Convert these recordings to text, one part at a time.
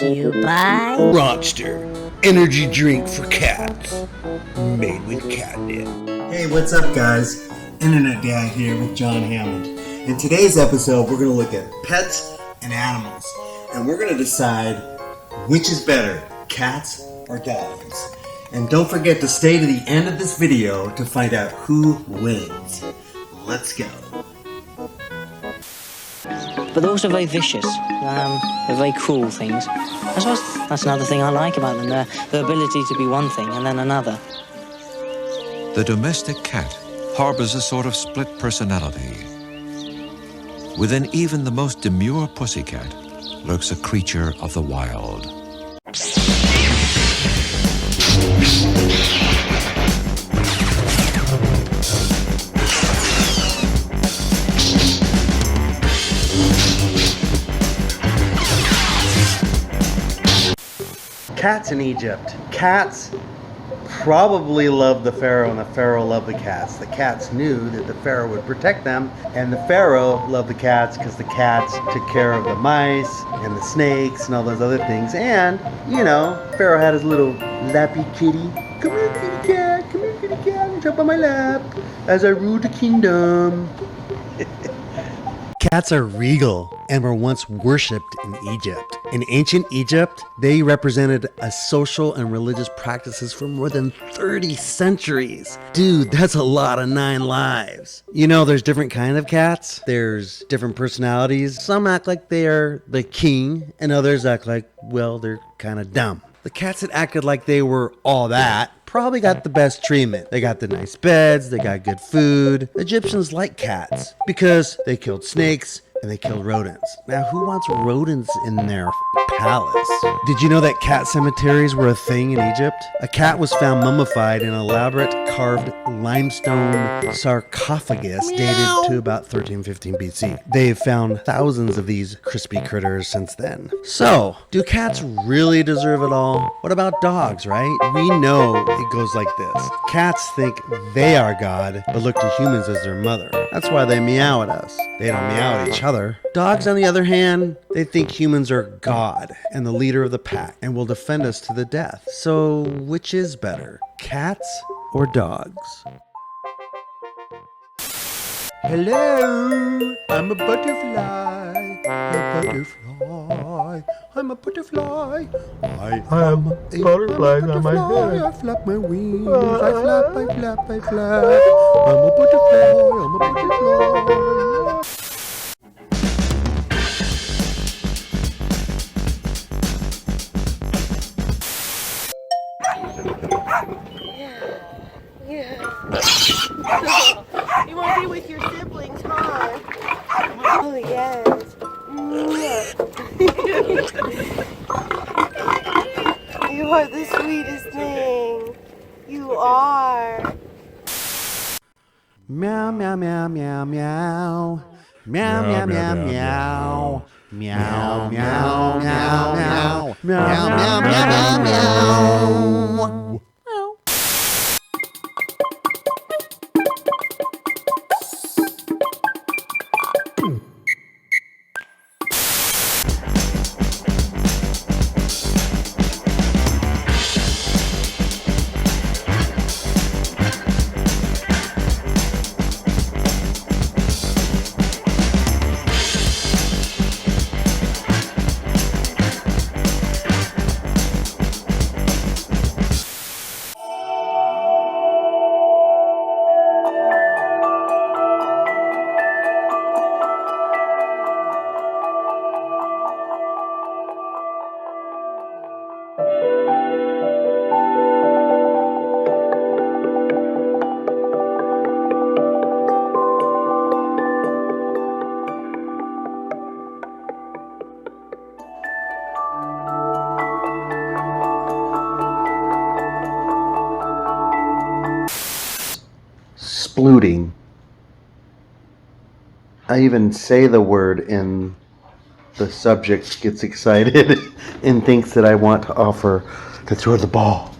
to you by Rockster, energy drink for cats, made with catnip. Hey, what's up, guys? Internet Dad here with John Hammond. In today's episode, we're going to look at pets and animals, and we're going to decide which is better, cats or dogs. And don't forget to stay to the end of this video to find out who wins. Let's go. but they're also very vicious. They're very cruel things. I suppose that's another thing I like about them, their ability to be one thing and then another. The domestic cat harbors a sort of split personality. Within even the most demure pussycat lurks a creature of the wild. Cats in Egypt. Cats probably loved the pharaoh, and the pharaoh loved the cats. The cats knew that the pharaoh would protect them, and the pharaoh loved the cats because the cats took care of the mice and the snakes and all those other things. And, you know, pharaoh had his little lappy kitty. Come here, kitty cat. Come here, kitty cat. Jump on my lap as I rule the kingdom. Cats are regal and were once worshipped in Egypt. In ancient Egypt, they represented a social and religious practices for more than 30 centuries. Dude, that's a lot of 9 lives. You know, there's different kind of cats. There's different personalities. Some act like they're the king, and others act like, well, they're kind of dumb. The cats that acted like they were all that probably got the best treatment. They got the nice beds, they got good food. Egyptians like cats because they killed snakes and they killed rodents. Now, who wants rodents in their palace? Did you know that cat cemeteries were a thing in Egypt? A cat was found mummified in an elaborate carved limestone sarcophagus dated to about 1315 BC. They've found thousands of these crispy critters since then. So, do cats really deserve it all? What about dogs, right? We know it goes like this. Cats think they are God, but look to humans as their mother. That's why they meow at us. They don't meow at each other. Dogs, on the other hand, they think humans are God and the leader of the pack and will defend us to the death. So, which is better, cats or dogs? Hello, I'm a butterfly, I'm a butterfly. I am a butterfly on my head. I flap my wings, I flap. I'm a butterfly. You want to be with your siblings, huh? Oh, yes. You are the sweetest thing. You are. Meow, meow, meow, meow, meow. Meow, meow, meow, meow. Meow, meow, meow, meow. Meow, meow, meow, meow, meow. Splooting. I even say the word and the subject gets excited and thinks that I want to offer to throw the ball.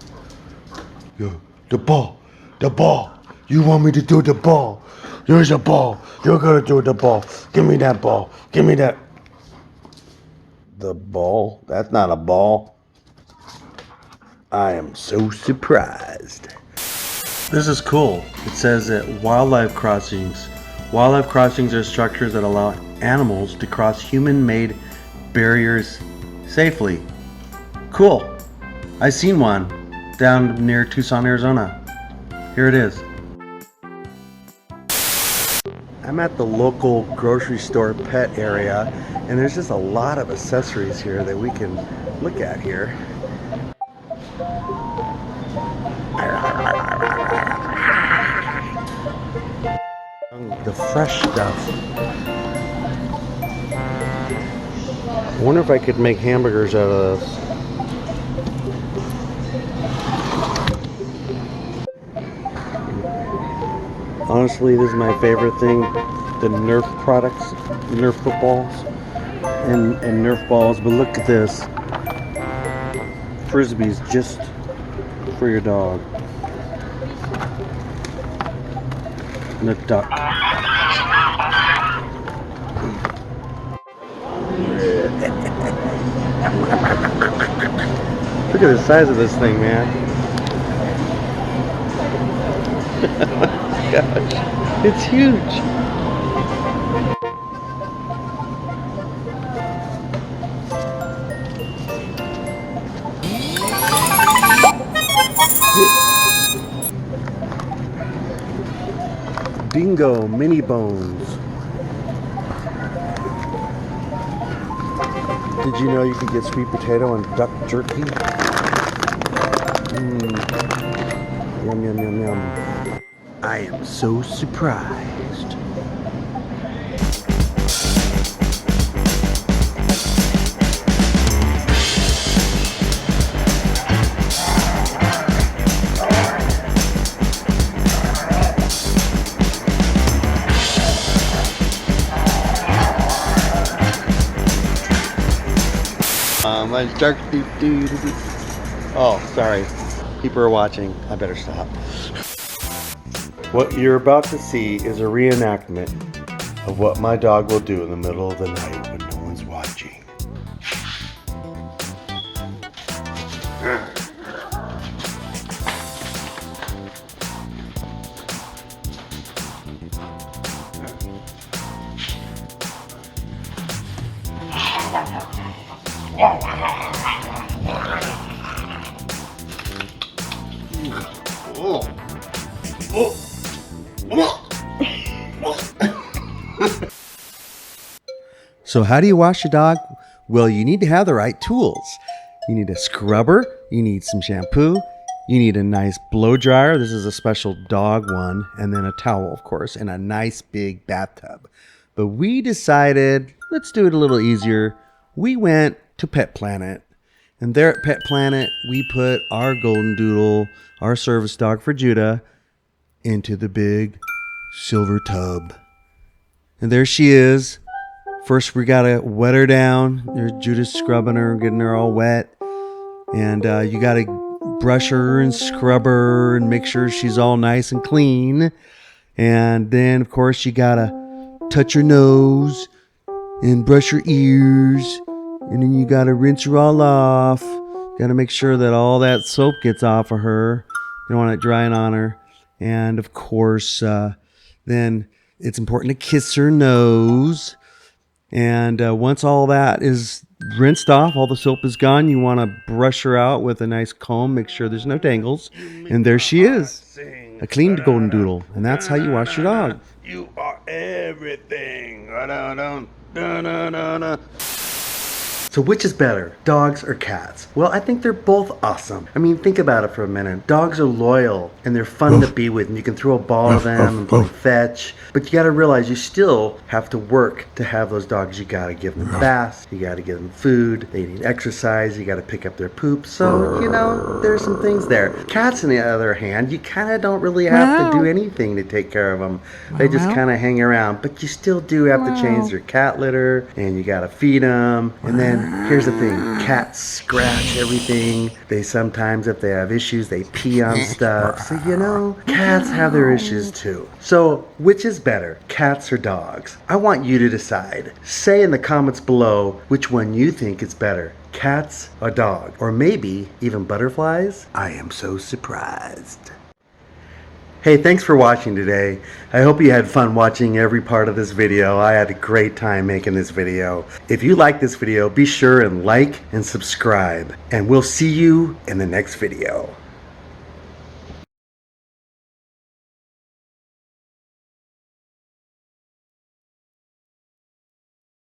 The ball. You want me to do the ball? There's a ball. You're gonna do the ball. Give me that ball. Give me that. the ball? That's not a ball. I am so surprised. This is cool. It says that wildlife crossings are structures that allow animals to cross human-made barriers safely. Cool. I seen one down near Tucson, Arizona. Here it is. I'm at the local grocery store pet area, and there's just a lot of accessories here that we can look at here. The fresh stuff. I wonder if I could make hamburgers out of this. Honestly, this is my favorite thing. The Nerf products, Nerf footballs and Nerf balls. But look at this. Frisbees just for your dog. And a duck. Look at the size of this thing, man. Gosh, it's huge. Bingo mini bones. Did you know you could get sweet potato and duck jerky? Yum, yum, yum, yum. I am so surprised. My dark dude. Oh, sorry. People are watching. I better stop. What you're about to see is a reenactment of what my dog will do in the middle of the night when no one's watching. So how do you wash your dog? Well, you need to have the right tools. You need a scrubber, you need some shampoo, you need a nice blow dryer. This is a special dog one, and then a towel, of course, and a nice big bathtub. But we decided, let's do it a little easier. We went to Pet Planet. And there at Pet Planet, we put our golden doodle, our service dog for Judah, into the big silver tub. And there she is. First, we gotta wet her down. There's Judah scrubbing her, getting her all wet. And you gotta brush her and scrub her and make sure she's all nice and clean. And then, of course, you gotta touch her nose and brush her ears. And then you gotta rinse her all off. Gotta make sure that all that soap gets off of her. You don't want it drying on her. And of course, then it's important to kiss her nose. And once all that is rinsed off, all the soap is gone, you want to brush her out with a nice comb, make sure there's no tangles. And there she is, a clean golden doodle. And that's how you wash your dog. You are everything. So which is better, dogs or cats? Well, I think they're both awesome. I mean, think about it for a minute. Dogs are loyal and they're fun to be with, and you can throw a ball at them and play fetch. But you gotta realize you still have to work to have those dogs. You gotta give them baths, you gotta give them food, they need exercise, you gotta pick up their poop. So, you know, there's some things there. Cats, on the other hand, you kinda don't really have to do anything to take care of them. They just kinda hang around. But you still do have to change their cat litter, and you gotta feed them. And then here's the thing. Cats scratch everything. They sometimes, if they have issues, they pee on stuff. So, you know, cats have their issues too. So, which is better, cats or dogs? I want you to decide. Say in the comments below which one you think is better. Cats or dog? Or maybe even butterflies? I am so surprised. Hey, thanks for watching today. I hope you had fun watching every part of this video. I had a great time making this video. If you like this video, be sure and like and subscribe. And we'll see you in the next video.